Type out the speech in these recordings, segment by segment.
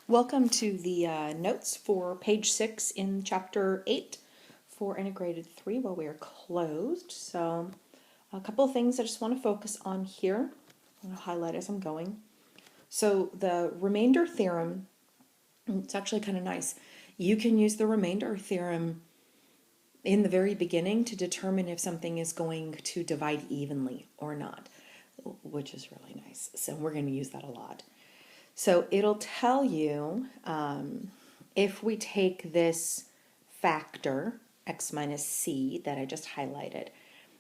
Welcome to the notes for page 6 in chapter 8 for integrated 3 while we are closed. So a couple of things I just want to focus on here. I'm going to highlight as I'm going. So the remainder theorem, it's actually kind of nice. You can use the remainder theorem in the very beginning to determine if something is going to divide evenly or not, which is really nice. So we're going to use that a lot. So it'll tell you if we take this factor, x minus c, that I just highlighted,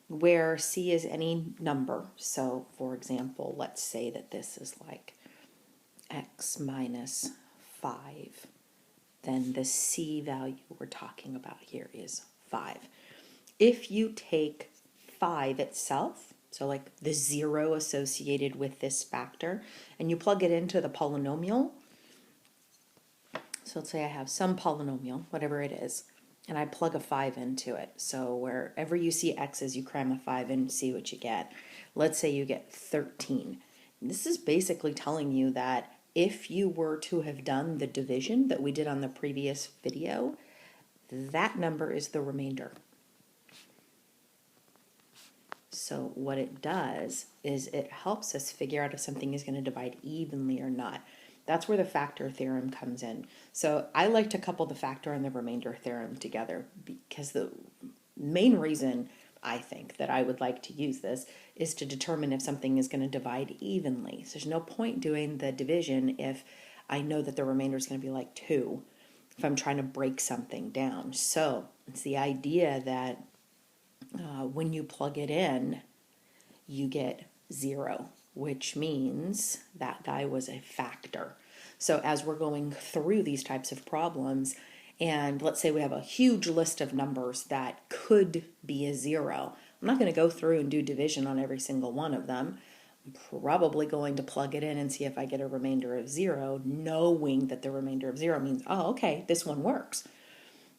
where c is any number. So for example, let's say that this is like x minus 5. Then the c value we're talking about here is 5. If you take 5 itself, so like the 0 associated with this factor, and you plug it into the polynomial. So let's say I have some polynomial, whatever it is, and I plug a 5 into it. So wherever you see x's, you cram a 5 in and see what you get. Let's say you get 13. This is basically telling you that if you were to have done the division that we did on the previous video, that number is the remainder. So what it does is it helps us figure out if something is going to divide evenly or not. That's where the factor theorem comes in. So I like to couple the factor and the remainder theorem together because the main reason I think that I would like to use this is to determine if something is going to divide evenly. So there's no point doing the division if I know that the remainder is going to be like 2 if I'm trying to break something down. So it's the idea that when you plug it in, you get 0, which means that guy was a factor. So as we're going through these types of problems, and let's say we have a huge list of numbers that could be a 0, I'm not going to go through and do division on every single one of them. I'm probably going to plug it in and see if I get a remainder of 0, knowing that the remainder of 0 means, oh, okay, this one works.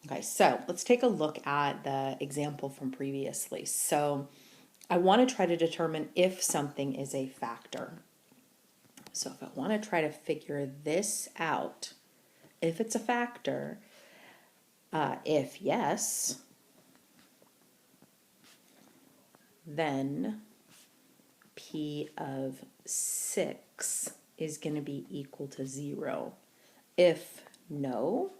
Okay, so let's take a look at the example from previously. So I want to try to determine if something is a factor. So if I want to try to figure this out, if it's a factor, if yes, then P of 6 is going to be equal to 0. If no,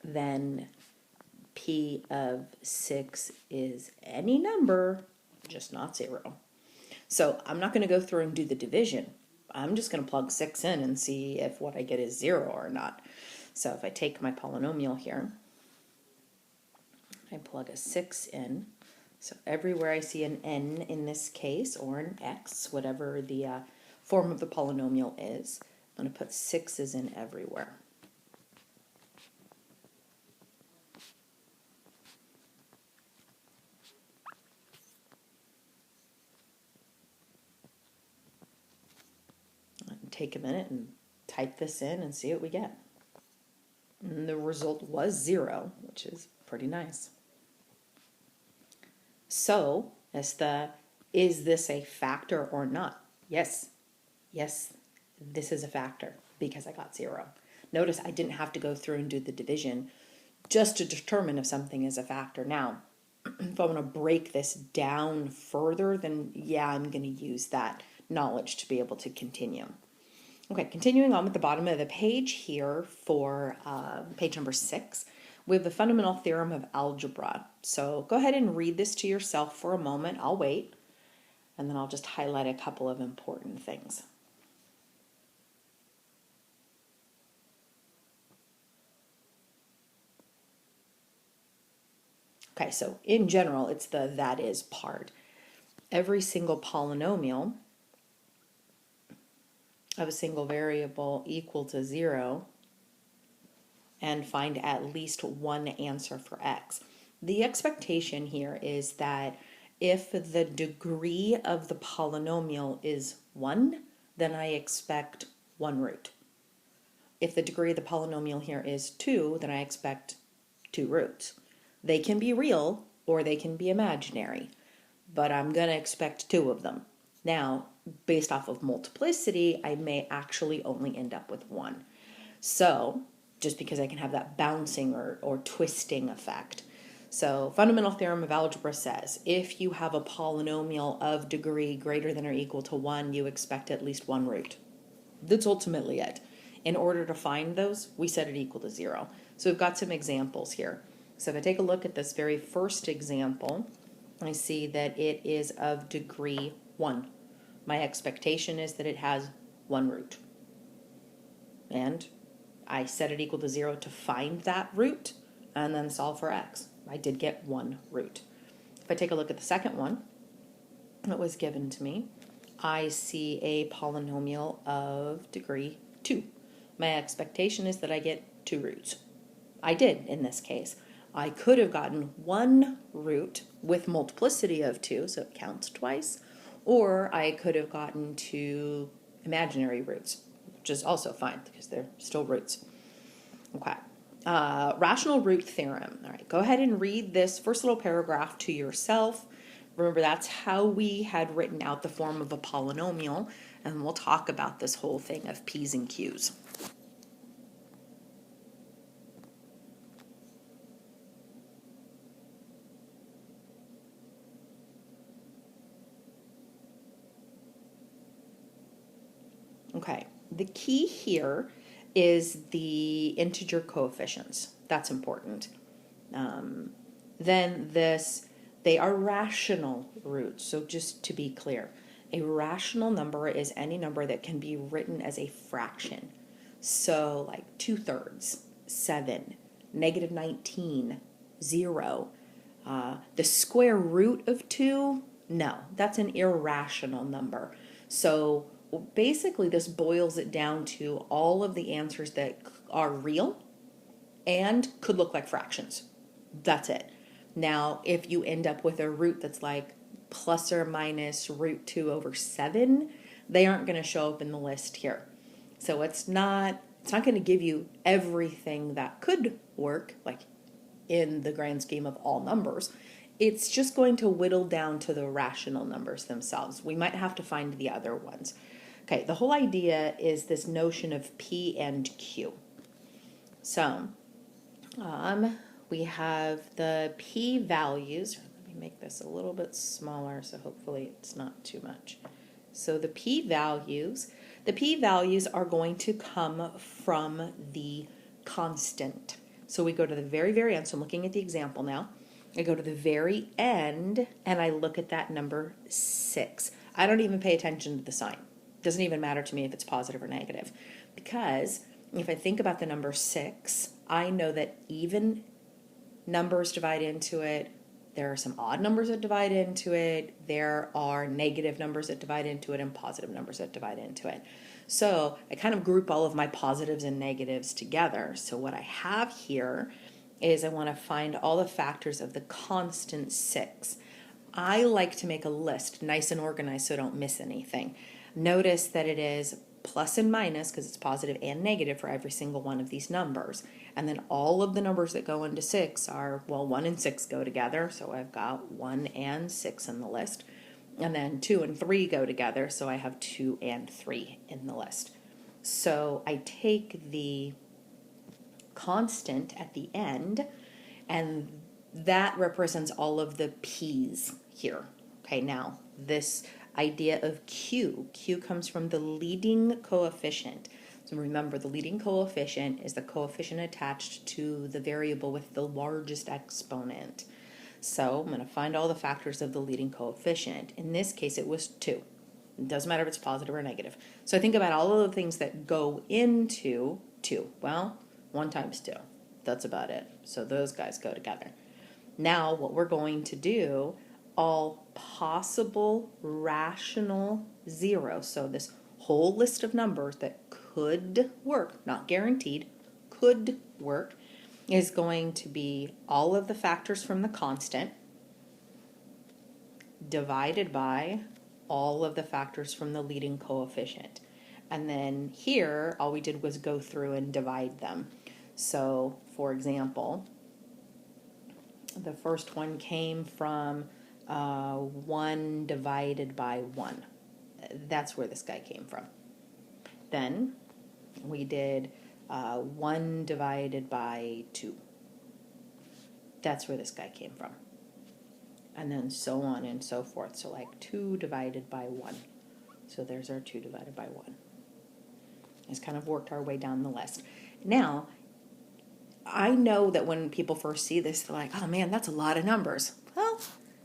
then P of 6 is any number, just not 0. So I'm not going to go through and do the division. I'm just going to plug 6 in and see if what I get is 0 or not. So if I take my polynomial here, I plug a 6 in. So everywhere I see an n in this case, or an x, whatever the form of the polynomial is, I'm going to put 6's in everywhere. Take a minute and type this in and see what we get. And the result was 0, which is pretty nice. So, as is this a factor or not? Yes, this is a factor because I got 0. Notice I didn't have to go through and do the division just to determine if something is a factor. Now, if I want to break this down further, then yeah, I'm going to use that knowledge to be able to continue. Okay, continuing on with the bottom of the page here for page number 6, we have the fundamental theorem of algebra. So go ahead and read this to yourself for a moment. I'll wait, and then I'll just highlight a couple of important things. Okay, so in general, it's the that is part. Every single polynomial of a single variable equal to 0 and find at least one answer for x. The expectation here is that if the degree of the polynomial is 1, then I expect 1 root. If the degree of the polynomial here is 2, then I expect 2 roots. They can be real or they can be imaginary, but I'm going to expect 2 of them. Now, based off of multiplicity, I may actually only end up with 1. So just because I can have that bouncing or twisting effect. So fundamental theorem of algebra says, if you have a polynomial of degree greater than or equal to 1, you expect at least 1 root. That's ultimately it. In order to find those, we set it equal to 0. So we've got some examples here. So if I take a look at this very first example, I see that it is of degree 1. My expectation is that it has 1 root. And I set it equal to 0 to find that root and then solve for x. I did get 1 root. If I take a look at the second one that was given to me, I see a polynomial of degree 2. My expectation is that I get 2 roots. I did in this case. I could have gotten 1 root with multiplicity of 2, so it counts twice, or I could have gotten 2 imaginary roots, which is also fine because they're still roots. Okay. Rational root theorem. All right, go ahead and read this first little paragraph to yourself. Remember, that's how we had written out the form of a polynomial, and we'll talk about this whole thing of P's and Q's. Okay, the key here is the integer coefficients. That's important. Then they are rational roots. So just to be clear, a rational number is any number that can be written as a fraction. So like 2/3, 7, -19, 0. The square root of 2, no, that's an irrational number. So basically this boils it down to all of the answers that are real and could look like fractions. That's it. Now, if you end up with a root that's like plus or minus root 2 over 7, they aren't going to show up in the list here. So it's not going to give you everything that could work, like in the grand scheme of all numbers. It's just going to whittle down to the rational numbers themselves. We might have to find the other ones. Okay, the whole idea is this notion of P and Q. So we have the P values. Let me make this a little bit smaller so hopefully it's not too much. So the P values are going to come from the constant. So we go to the very, very end. So I'm looking at the example now. I go to the very end and I look at that number 6. I don't even pay attention to the sign. It doesn't even matter to me if it's positive or negative, because if I think about the number 6, I know that even numbers divide into it. There are some odd numbers that divide into it. There are negative numbers that divide into it and positive numbers that divide into it. So I kind of group all of my positives and negatives together. So what I have here is I want to find all the factors of the constant 6. I like to make a list nice and organized so I don't miss anything. Notice that it is plus and minus because it's positive and negative for every single one of these numbers. And then all of the numbers that go into 6 are, well, 1 and 6 go together, so I've got 1 and 6 in the list. And then 2 and 3 go together, so I have 2 and 3 in the list. So I take the constant at the end, and that represents all of the P's here. Okay, now this idea of Q comes from the leading coefficient. So remember, the leading coefficient is the coefficient attached to the variable with the largest exponent. So I'm going to find all the factors of the leading coefficient. In this case, it was 2. It doesn't matter if it's positive or negative. So I think about all of the things that go into 2. Well, 1 times 2. That's about it. So those guys go together. Now what we're going to do, all possible rational zeros, so this whole list of numbers that could work, not guaranteed, could work, is going to be all of the factors from the constant divided by all of the factors from the leading coefficient. And then here, all we did was go through and divide them. So, for example, the first one came from 1 divided by 1. that's where this guy came from. Then we did 1 divided by 2. That's where this guy came from. And then so on and so forth. So like 2 divided by 1. So there's our 2 divided by 1. It's kind of worked our way down the list. Now, I know that when people first see this, they're like, oh man, that's a lot of numbers. Well,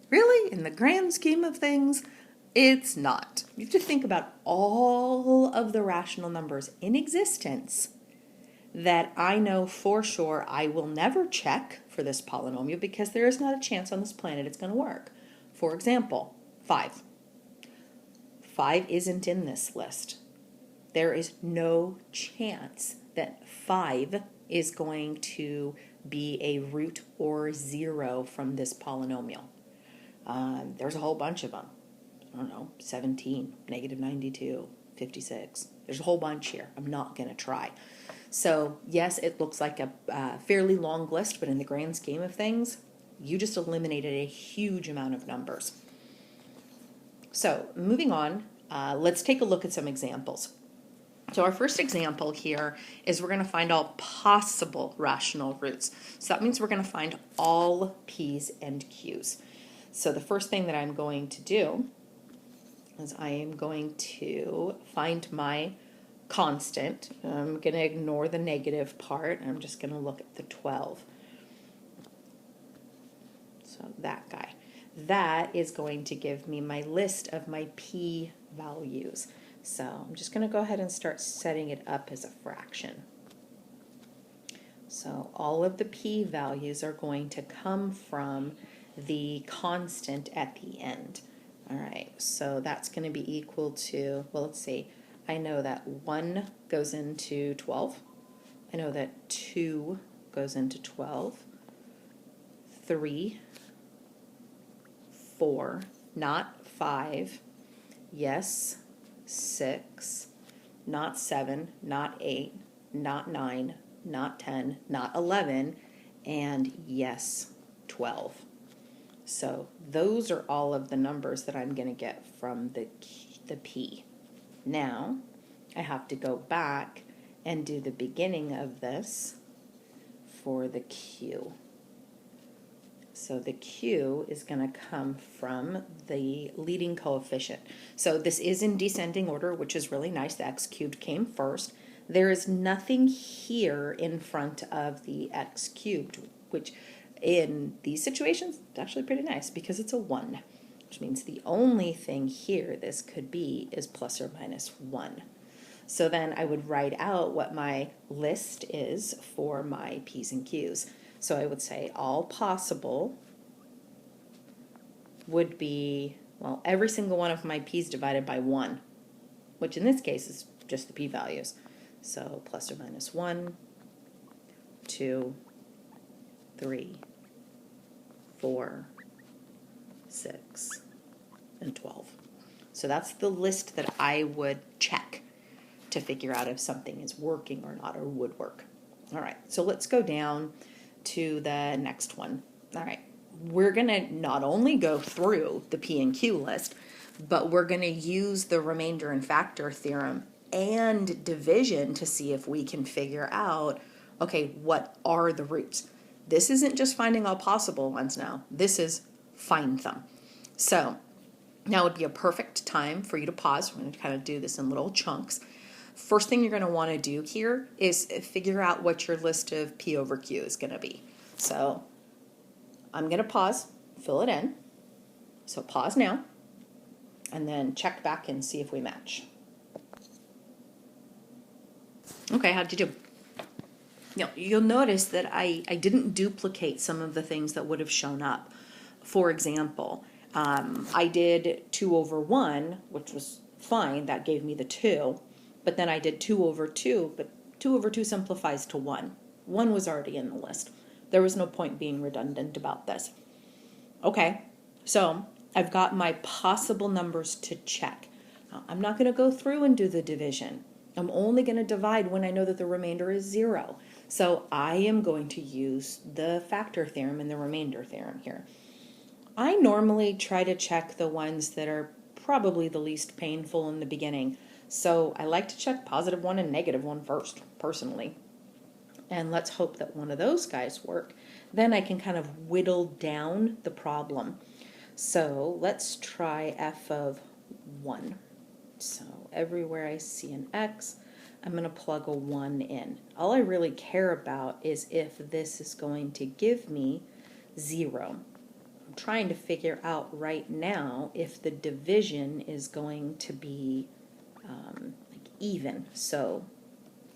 really, in the grand scheme of things, it's not. You have to think about all of the rational numbers in existence that I know for sure I will never check for this polynomial because there is not a chance on this planet it's going to work. For example, 5. 5 isn't in this list. There is no chance that 5 is going to be a root or 0 from this polynomial. There's a whole bunch of them. I don't know, 17, negative 92, 56. There's a whole bunch here. I'm not going to try. So yes, it looks like a fairly long list, but in the grand scheme of things, you just eliminated a huge amount of numbers. So moving on, let's take a look at some examples. So our first example here is we're going to find all possible rational roots. So that means we're going to find all P's and Q's. So the first thing that I'm going to do is I am going to find my constant. I'm going to ignore the negative part. I'm just going to look at the 12. So that guy. That is going to give me my list of my P values. So I'm just going to go ahead and start setting it up as a fraction. So all of the P values are going to come from the constant at the end. All right, so that's going to be equal to, well, let's see. I know that 1 goes into 12. I know that 2 goes into 12. 3, 4, not 5, yes, 6, not 7, not 8, not 9, not 10, not 11, and yes, 12. So those are all of the numbers that I'm going to get from the P. Now, I have to go back and do the beginning of this for the Q. So the Q is going to come from the leading coefficient. So this is in descending order, which is really nice. The x cubed came first. There is nothing here in front of the x cubed, which in these situations, it's actually pretty nice because it's a 1, which means the only thing here this could be is plus or minus 1. So then I would write out what my list is for my P's and Q's. So I would say all possible would be, well, every single one of my P's divided by 1, which in this case is just the P values. So plus or minus 1, 2, 3, 4, 6, and 12. So that's the list that I would check to figure out if something is working or not, or would work. All right, so let's go down to the next one. All right, we're going to not only go through the P and Q list, but we're going to use the remainder and factor theorem and division to see if we can figure out, okay, what are the roots? This isn't just finding all possible ones now. This is find them. So now would be a perfect time for you to pause. We're going to kind of do this in little chunks. First thing you're going to want to do here is figure out what your list of P over Q is going to be. So I'm going to pause, fill it in. So pause now, and then check back and see if we match. Okay, how'd you do? You'll notice that I didn't duplicate some of the things that would have shown up. For example, I did 2 over 1, which was fine. That gave me the 2. But then I did 2 over 2, but 2 over 2 simplifies to 1. 1 was already in the list. There was no point being redundant about this. Okay, so I've got my possible numbers to check. Now, I'm not going to go through and do the division. I'm only going to divide when I know that the remainder is 0. So I am going to use the factor theorem and the remainder theorem here. I normally try to check the ones that are probably the least painful in the beginning. So I like to check +1 and -1 first, personally. And let's hope that one of those guys work. Then I can kind of whittle down the problem. So let's try f of 1. So everywhere I see an x, I'm going to plug a 1 in. All I really care about is if this is going to give me 0. I'm trying to figure out right now if the division is going to be like even, so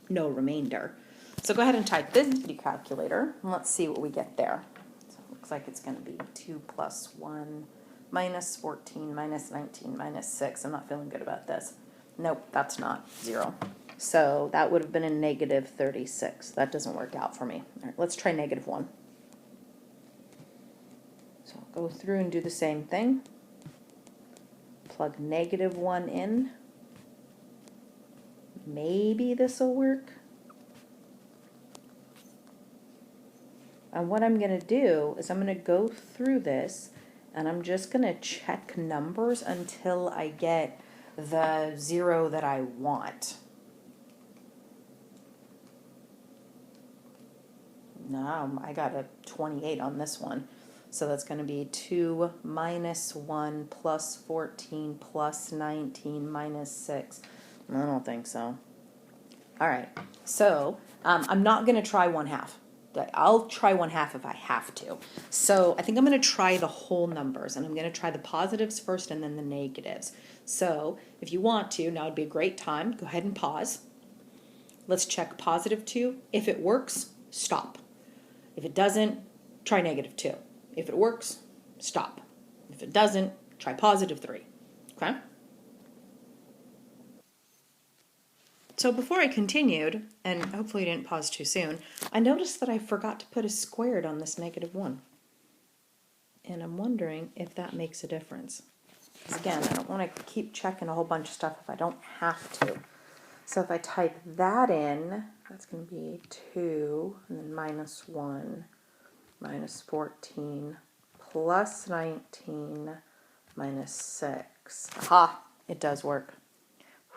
no remainder. So go ahead and type this into the calculator, and let's see what we get there. So it looks like it's going to be 2 + 1 minus 14 minus 19 minus 6. I'm not feeling good about this. Nope, that's not 0. So that would have been a -36. That doesn't work out for me. All right, let's try -1. So I'll go through and do the same thing. Plug -1 in. Maybe this will work. And what I'm going to do is I'm going to go through this and I'm just going to check numbers until I get the 0 that I want. No, I got a 28 on this one. So that's going to be 2 minus 1 plus 14 plus 19 minus 6. I don't think so. All right, so I'm not going to try 1/2. I'll try 1/2 if I have to. So I think I'm going to try the whole numbers, and I'm going to try the positives first and then the negatives. So if you want to, now would be a great time, go ahead and pause. Let's check +2. If it works, stop. If it doesn't, try -2. If it works, stop. If it doesn't, try +3. Okay? So before I continued, and hopefully you didn't pause too soon, I noticed that I forgot to put a squared on this -1. And I'm wondering if that makes a difference. Because again, I don't want to keep checking a whole bunch of stuff if I don't have to. So if I type that in, that's going to be 2, and then -1, minus 14, plus 19, minus 6. Aha! It does work.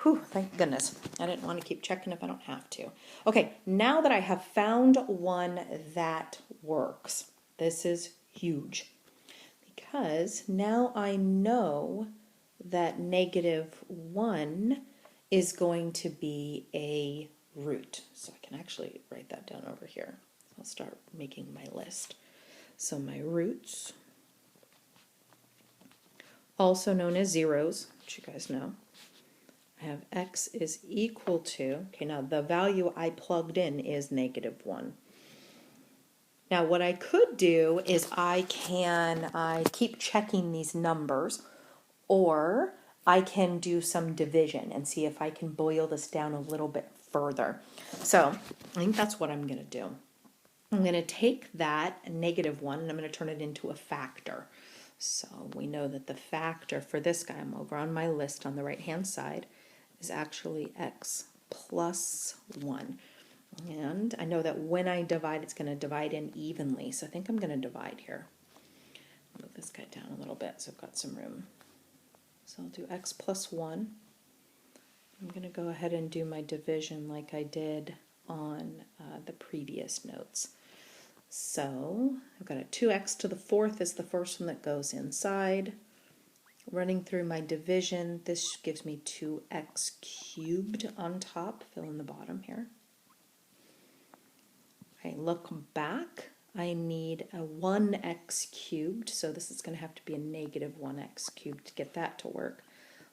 Whew, thank goodness. I didn't want to keep checking if I don't have to. Okay, now that I have found one that works, this is huge. Because now I know that -1 is going to be a root. So I can actually write that down over here. So I'll start making my list. So my roots, also known as zeros, which you guys know, I have x is equal to, okay, now the value I plugged in is -1. Now what I could do is I keep checking these numbers, or I can do some division and see if I can boil this down a little bit further. So I think that's what I'm going to do. I'm going to take that -1 and I'm going to turn it into a factor. So we know that the factor for this guy, I'm over on my list on the right hand side, is actually x plus 1. And I know that when I divide, it's going to divide in evenly. So I think I'm going to divide here. Move this guy down a little bit so I've got some room. So I'll do x plus 1. I'm going to go ahead and do my division like I did on the previous notes. So I've got a 2x to the 4th is the first one that goes inside. Running through my division, this gives me 2x cubed on top, fill in the bottom here. Okay, look back. I need a 1x cubed, so this is going to have to be a -1x cubed to get that to work.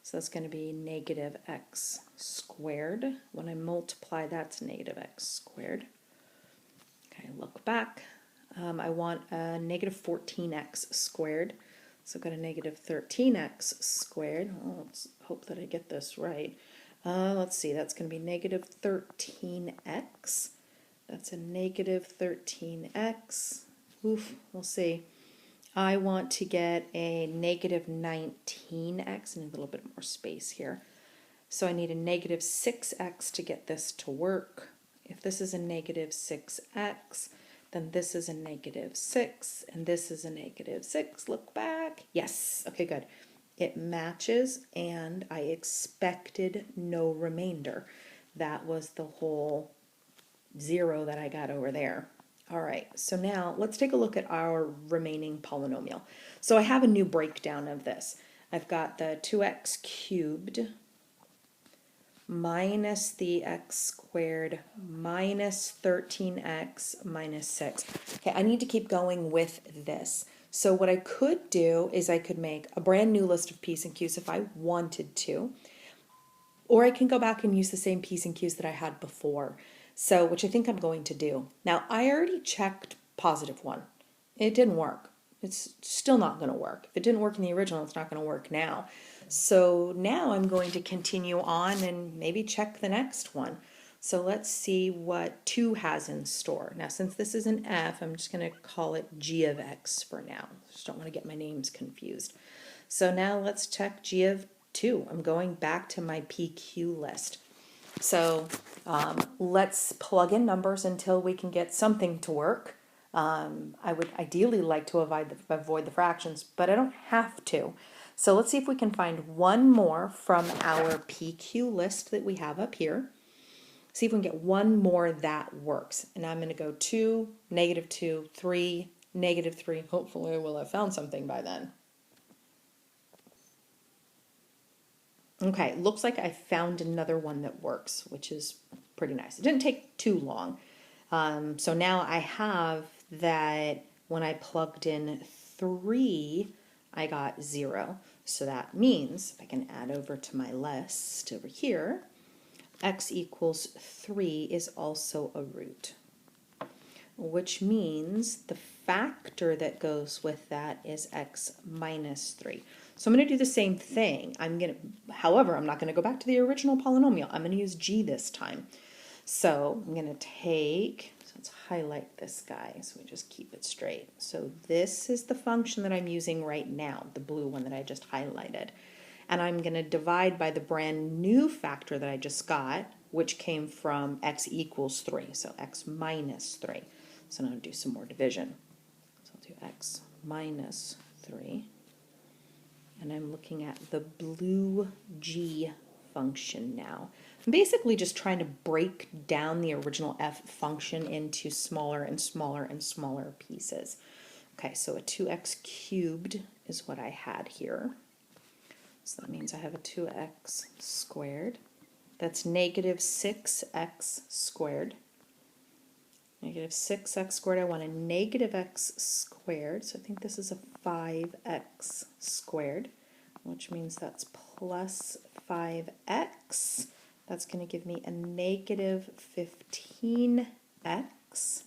So that's going to be -x squared. When I multiply, that's -x squared. Okay, look back. I want a -14x squared. So I've got a -13x squared. Oh, let's hope that I get this right. Let's see, that's going to be -13x. That's a -13x. Oof, we'll see. I want to get a -19x. I need a little bit more space here. So I need a -6x to get this to work. If this is a -6x, then this is a -6, and this is a -6. Look back. Yes. Okay, good. it matches, and I expected no remainder. That was the whole 0 that I got over there. All right, so now let's take a look at our remaining polynomial. So I have a new breakdown of this. I've got the 2x cubed minus the x squared minus 13x minus 6. Okay, I need to keep going with this. So what I could do is I could make a brand new list of P's and Q's if I wanted to, or I can go back and use the same P's and Q's that I had before. So, which I think I'm going to do. Now, I already checked +1. It didn't work. It's still not going to work. If it didn't work in the original, it's not going to work now. So now I'm going to continue on and maybe check the next one. So let's see what 2 has in store. Now, since this is an F, I'm just going to call it G of X for now. Just don't want to get my names confused. So now let's check G of 2. I'm going back to my PQ list. So let's plug in numbers until we can get something to work. I would ideally like to avoid the fractions, but I don't have to. So let's see if we can find one more from our PQ list that we have up here. See if we can get one more that works. And I'm going to go 2, -2, 3, -3. Hopefully we'll have found something by then. Okay, looks like I found another one that works, which is pretty nice. It didn't take too long. So now I have that when I plugged in 3, I got 0. So that means, if I can add over to my list over here, x equals 3 is also a root, which means the factor that goes with that is x minus 3. So I'm going to do the same thing. However, I'm not going to go back to the original polynomial. I'm going to use g this time. So I'm going to take, so let's highlight this guy so we just keep it straight. So this is the function that I'm using right now, the blue one that I just highlighted. And I'm going to divide by the brand new factor that I just got, which came from x equals 3, so x minus 3. So now I'll do some more division. So I'll do x minus 3. And I'm looking at the blue g function now. I'm basically just trying to break down the original f function into smaller and smaller and smaller pieces. Okay, so a 2x cubed is what I had here. So that means I have a 2x squared. That's -6x squared. -6x squared, I want a -x squared, so I think this is a 5x squared, which means that's plus 5x. That's going to give me a -15x.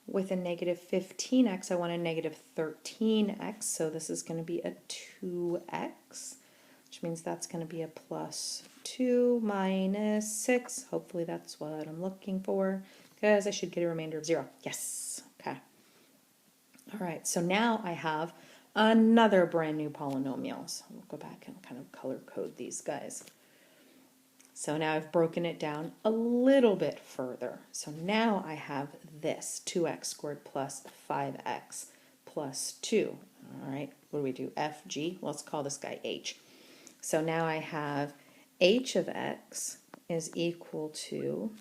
With a -15x, I want a -13x, so this is going to be a 2x, which means that's going to be a plus 2 minus 6. Hopefully that's what I'm looking for, because I should get a remainder of 0. Yes, okay. All right, so now I have another brand new polynomial. So we'll go back and kind of color code these guys. So now I've broken it down a little bit further. So now I have this, 2x squared plus 5x plus 2. All right, what do we do? F, G, let's call this guy H. So now I have h of x is equal to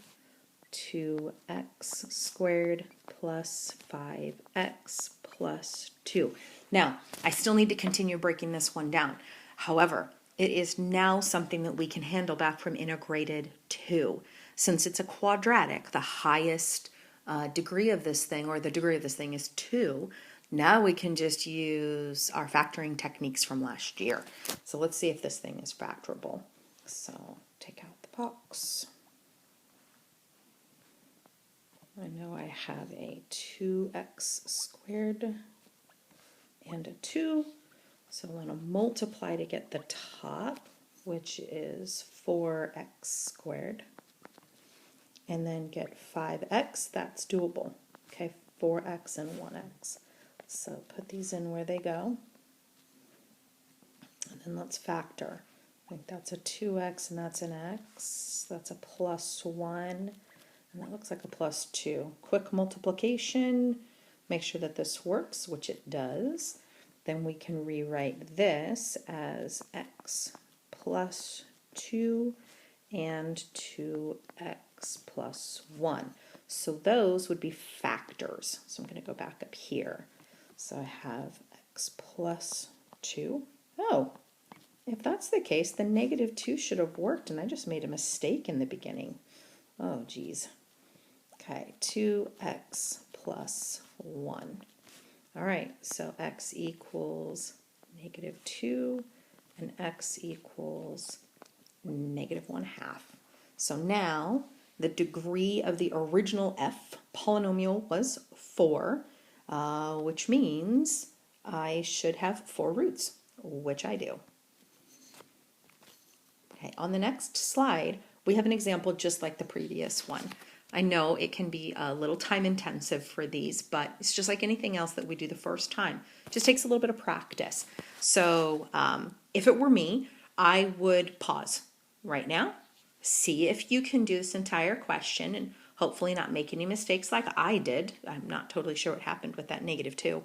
2x squared plus 5x plus 2. Now, I still need to continue breaking this one down. However, it is now something that we can handle back from integrated 2. Since it's a quadratic, the highest degree of this thing, or the degree of this thing, is 2. Now we can just use our factoring techniques from last year. So let's see if this thing is factorable. So take out the box. I know I have a 2x squared and a 2. So I'm going to multiply to get the top, which is 4x squared. And then get 5x, that's doable. Okay, 4x and 1x. So put these in where they go. And then let's factor. I think that's a 2x and that's an x. That's a plus 1. And that looks like a plus 2. Quick multiplication. Make sure that this works, which it does. then we can rewrite this as x plus 2 and 2x plus 1. So those would be factors. So I'm going to go back up here. So I have x plus 2. Oh, if that's the case, then negative 2 should have worked, and I just made a mistake in the beginning. Oh, geez. Okay, 2x plus 1. All right, so x equals negative 2, and x equals negative 1/2. So now the degree of the original f polynomial was 4, which means I should have 4 roots, which I do. Okay, on the next slide, we have an example just like the previous one. I know it can be a little time intensive for these, but it's just like anything else that we do the first time. It just takes a little bit of practice. So if it were me, I would pause right now, see if you can do this entire question and hopefully not make any mistakes like I did. I'm not totally sure what happened with that negative 2.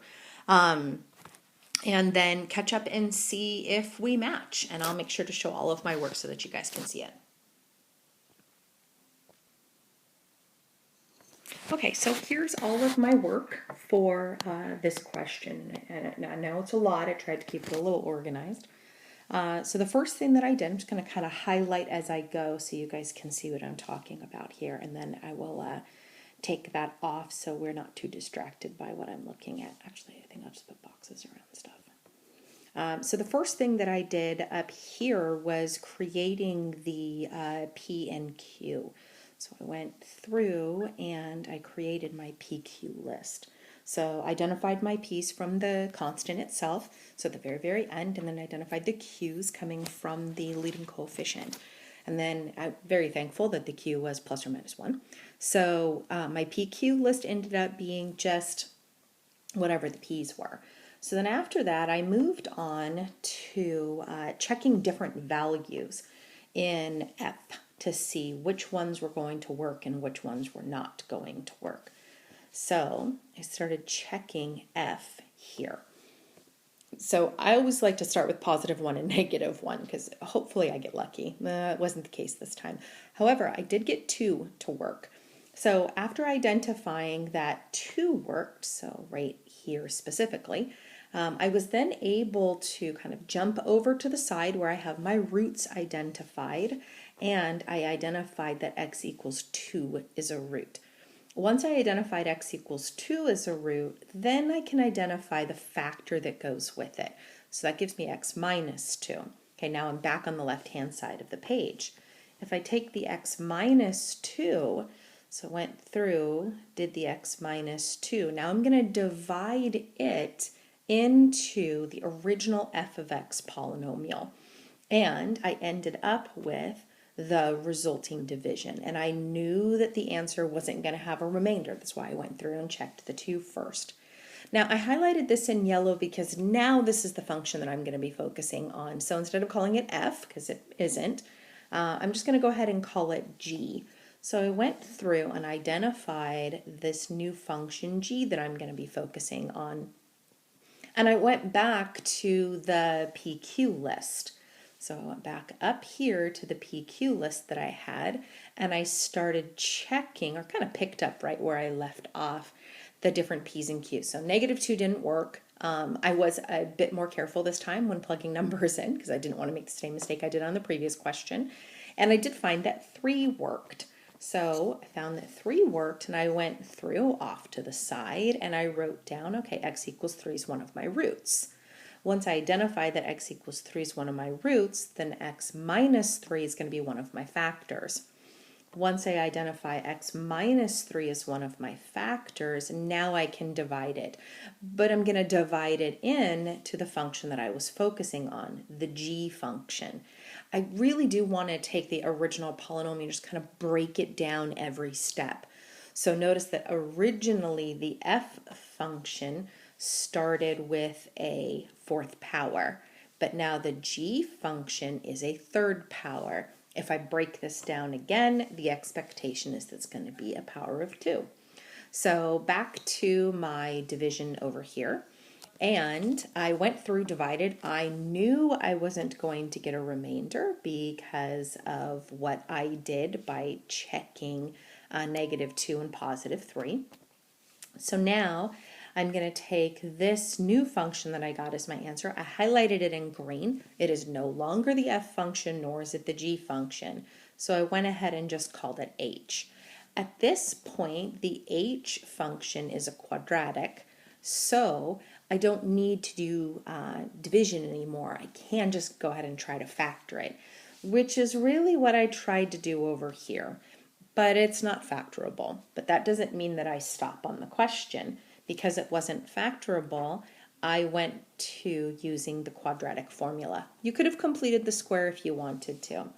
And then catch up and see if we match. And I'll make sure to show all of my work so that you guys can see it. Okay, so here's all of my work for this question. And I know it's a lot. I tried to keep it a little organized. So the first thing that I did, I'm just going to kind of highlight as I go so you guys can see what I'm talking about here. And then I will take that off so we're not too distracted by what I'm looking at. Actually, I think I'll just put boxes around stuff. So the first thing that I did up here was creating the P and Q. So I went through and I created my PQ list. So I identified my P's from the constant itself, so at the very, very end, and then identified the Q's coming from the leading coefficient. And then I'm very thankful that the Q was plus or minus 1. So my PQ list ended up being just whatever the P's were. So then after that, I moved on to checking different values in F to see which ones were going to work and which ones were not going to work. So I started checking F here. So I always like to start with +1 and -1 because hopefully I get lucky. It wasn't the case this time. However, I did get 2 to work. So after identifying that 2 worked, so right here specifically, I was then able to kind of jump over to the side where I have my roots identified, and I identified that x equals 2 is a root. Once I identified x equals 2 as a root, then I can identify the factor that goes with it. So that gives me x minus 2. Okay, now I'm back on the left-hand side of the page. If I take the x minus 2, so I went through, did the x minus 2. Now I'm going to divide it into the original f of x polynomial. And I ended up with the resulting division. And I knew that the answer wasn't going to have a remainder. That's why I went through and checked the 2 first. Now I highlighted this in yellow because now this is the function that I'm going to be focusing on. So instead of calling it f, because it isn't, I'm just going to go ahead and call it g. So I went through and identified this new function g that I'm going to be focusing on. And I went back to the PQ list. So I went back up here to the PQ list that I had, and I started checking, or kind of picked up right where I left off, the different P's and Q's. So -2 didn't work. I was a bit more careful this time when plugging numbers in because I didn't want to make the same mistake I did on the previous question. And I did find that 3 worked. So I found that 3 worked, and I went through off to the side and I wrote down, okay, x equals 3 is one of my roots. Once I identify that x equals 3 is one of my roots, then x minus 3 is going to be one of my factors. Once I identify x minus 3 as one of my factors, now I can divide it. But I'm going to divide it in to the function that I was focusing on, the g function. I really do want to take the original polynomial and just kind of break it down every step. So notice that originally the f function started with a 4th power, but now the g function is a 3rd power. If I break this down again, the expectation is that it's going to be a power of 2. So back to my division over here. And I went through divided. I knew I wasn't going to get a remainder because of what I did by checking -2 and +3. So now I'm going to take this new function that I got as my answer. I highlighted it in green. It is no longer the f function, nor is it the g function. So I went ahead and just called it h. At this point, the h function is a quadratic, so I don't need to do division anymore. I can just go ahead and try to factor it, which is really what I tried to do over here. But it's not factorable. But that doesn't mean that I stop on the question. Because it wasn't factorable, I went to using the quadratic formula. You could have completed the square if you wanted to.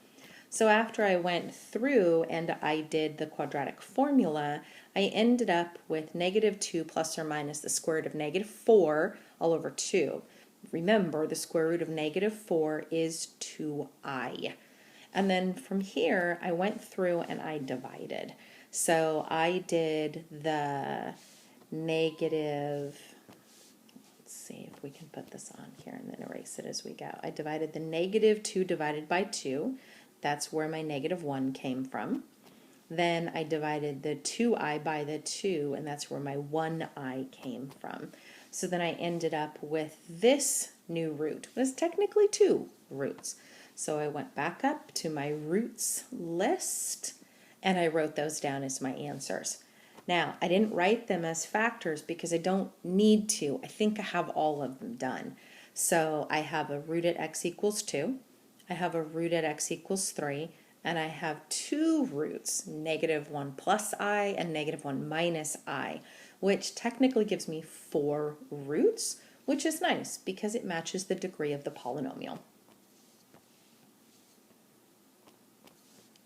So after I went through and I did the quadratic formula, I ended up with -2 plus or minus the square root of -4 all over 2. Remember, the square root of -4 is 2i. And then from here, I went through and I divided. So I did the negative, let's see if we can put this on here and then erase it as we go. I divided the -2 divided by 2. That's where my -1 came from. Then I divided the 2i by the 2, and that's where my 1i came from. So then I ended up with this new root. It was technically 2 roots. So I went back up to my roots list, and I wrote those down as my answers. Now, I didn't write them as factors because I don't need to. I think I have all of them done. So I have a root at x equals 2. I have a root at x equals 3, and I have 2 roots, -1 plus I and -1 minus I, which technically gives me 4 roots, which is nice because it matches the degree of the polynomial.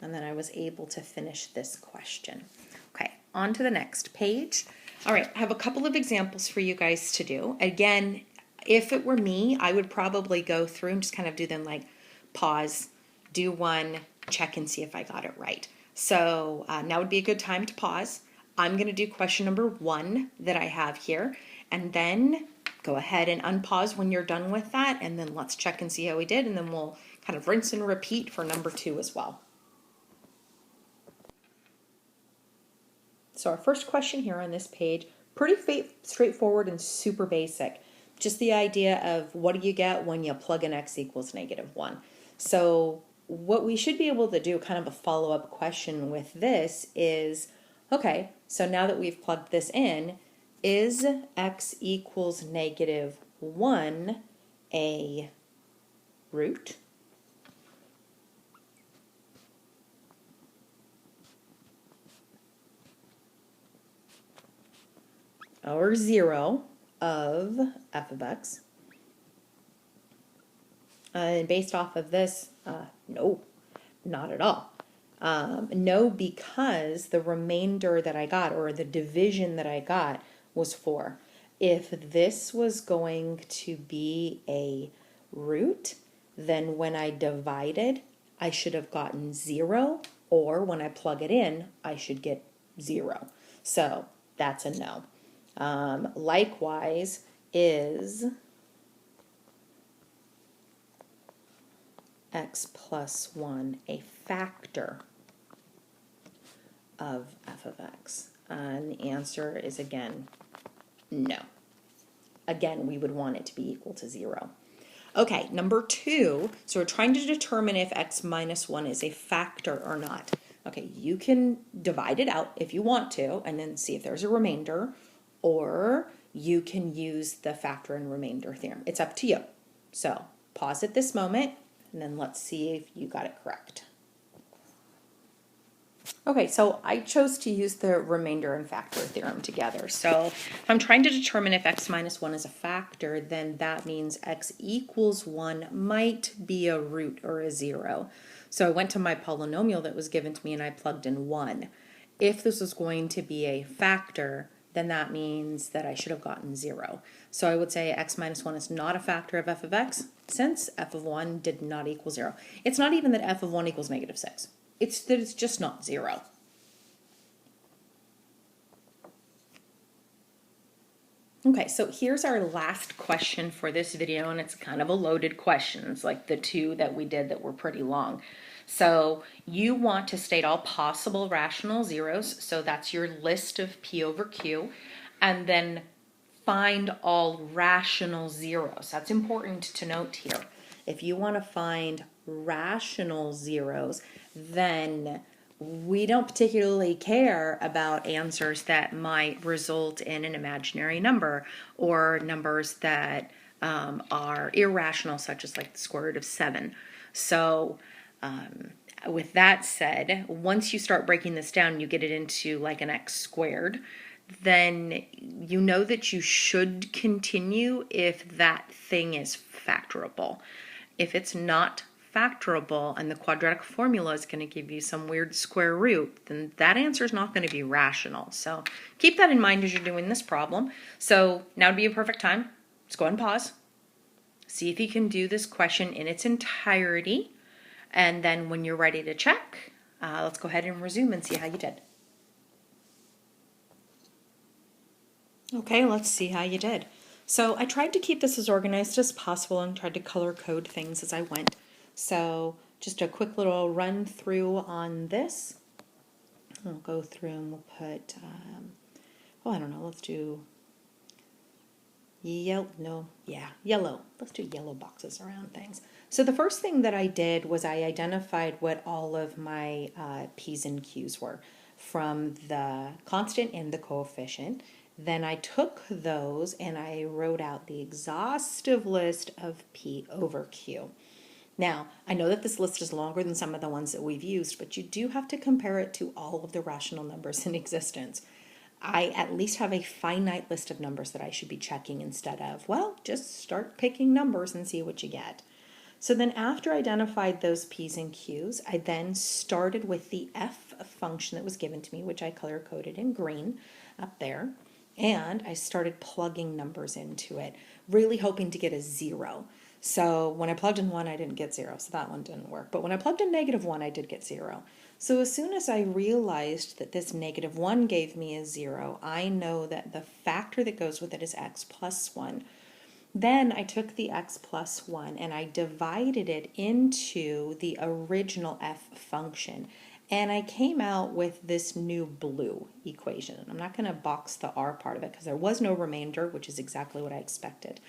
And then I was able to finish this question. Okay, on to the next page. All right, I have a couple of examples for you guys to do. Again, if it were me, I would probably go through and just kind of do them like pause, do one, check and see if I got it right. So now would be a good time to pause. I'm going to do question number 1 that I have here, and then go ahead and unpause when you're done with that, and then let's check and see how we did, and then we'll kind of rinse and repeat for number 2 as well. So our first question here on this page, pretty straightforward and super basic. Just the idea of what do you get when you plug in x equals -1. So what we should be able to do, kind of a follow-up question with this is, okay, so now that we've plugged this in, is x equals -1 a root? Or 0 of f of x? And based off of this, no, not at all. No, because the remainder that I got, or the division that I got, was 4. If this was going to be a root, then when I divided, I should have gotten 0, or when I plug it in, I should get 0. So that's a no. Likewise, is x plus 1 a factor of f of x? And the answer is, again, no. Again, we would want it to be equal to 0. Okay, number 2, so we're trying to determine if x minus 1 is a factor or not. Okay, you can divide it out if you want to, and then see if there's a remainder, or you can use the factor and remainder theorem. It's up to you. So pause at this moment, and then let's see if you got it correct. Okay, so I chose to use the remainder and factor theorem together. So if I'm trying to determine if x minus 1 is a factor, then that means x equals 1 might be a root or a 0. So I went to my polynomial that was given to me and I plugged in 1. If this was going to be a factor, then that means that I should have gotten 0. So I would say x minus 1 is not a factor of f of x, since f of 1 did not equal 0. It's not even that f of 1 equals -6. It's that it's just not 0. Okay, so here's our last question for this video, and it's kind of a loaded question. It's like the two that we did that were pretty long. So you want to state all possible rational zeros, so that's your list of P over Q, and then find all rational zeros. That's important to note here. If you want to find rational zeros, then we don't particularly care about answers that might result in an imaginary number or numbers that are irrational, such as like the square root of 7. So with that said, once you start breaking this down, you get it into like an x squared, then you know that you should continue if that thing is factorable. If it's not factorable and the quadratic formula is going to give you some weird square root, then that answer is not going to be rational. So keep that in mind as you're doing this problem. So now would be a perfect time. Let's go ahead and pause. See if you can do this question in its entirety. And then when you're ready to check, let's go ahead and resume and see how you did. Okay, let's see how you did. So I tried to keep this as organized as possible and tried to color code things as I went. So just a quick little run through on this. We'll go through and we'll put, I don't know, let's do yellow. Let's do yellow boxes around things. So the first thing that I did was I identified what all of my P's and Q's were from the constant and the coefficient. Then I took those and I wrote out the exhaustive list of P over Q. Now, I know that this list is longer than some of the ones that we've used, but you do have to compare it to all of the rational numbers in existence. I at least have a finite list of numbers that I should be checking instead of, well, just start picking numbers and see what you get. So then after I identified those P's and Q's, I then started with the f function that was given to me, which I color-coded in green up there. And I started plugging numbers into it, really hoping to get a 0. So when I plugged in 1, I didn't get 0, so that one didn't work. But when I plugged in -1, I did get 0. So as soon as I realized that this -1 gave me a 0, I know that the factor that goes with it is x plus 1. Then I took the x plus 1 and I divided it into the original f function. And I came out with this new blue equation. I'm not going to box the r part of it because there was no remainder, which is exactly what I expected.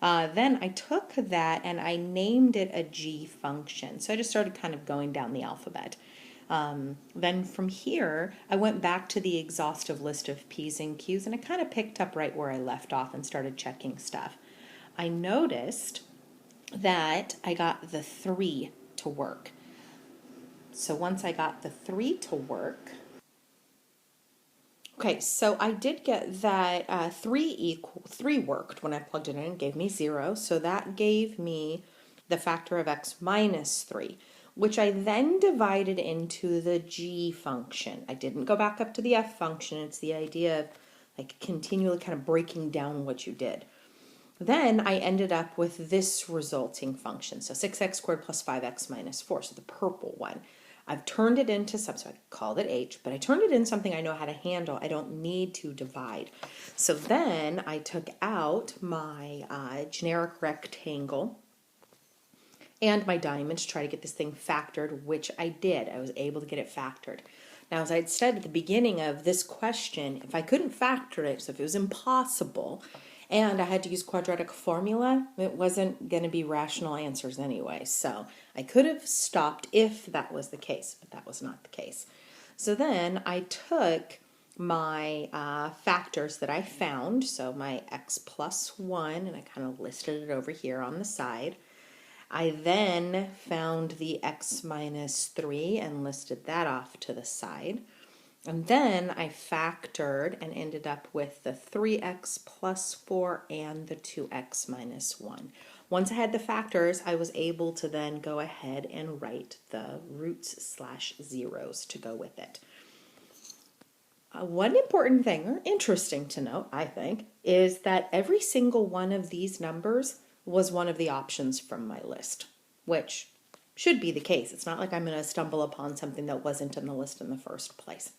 Then I took that and I named it a g function. So I just started kind of going down the alphabet. Then from here, I went back to the exhaustive list of P's and Q's and I kind of picked up right where I left off and started checking stuff. I noticed that I got the 3 to work. So once I got the 3 to work, okay, so I did get that 3 worked when I plugged it in and gave me 0. So that gave me the factor of x minus 3, which I then divided into the g function. I didn't go back up to the f function. It's the idea of like continually kind of breaking down what you did. Then I ended up with this resulting function. So 6x squared plus 5x minus 4, so the purple one. I've turned it into something, so I called it h, but I turned it into something I know how to handle. I don't need to divide. So then I took out my generic rectangle and my diamond to try to get this thing factored, which I did. I was able to get it factored. Now, as I had said at the beginning of this question, if I couldn't factor it, so if it was impossible, and I had to use quadratic formula, it wasn't going to be rational answers anyway. So I could have stopped if that was the case, but that was not the case. So then I took my factors that I found, so my x plus 1, and I kind of listed it over here on the side. I then found the x minus 3 and listed that off to the side. And then I factored and ended up with the 3x plus 4 and the 2x minus 1. Once I had the factors, I was able to then go ahead and write the roots / zeros to go with it. One important thing, or interesting to note, I think, is that every single one of these numbers was one of the options from my list, which should be the case. It's not like I'm going to stumble upon something that wasn't in the list in the first place.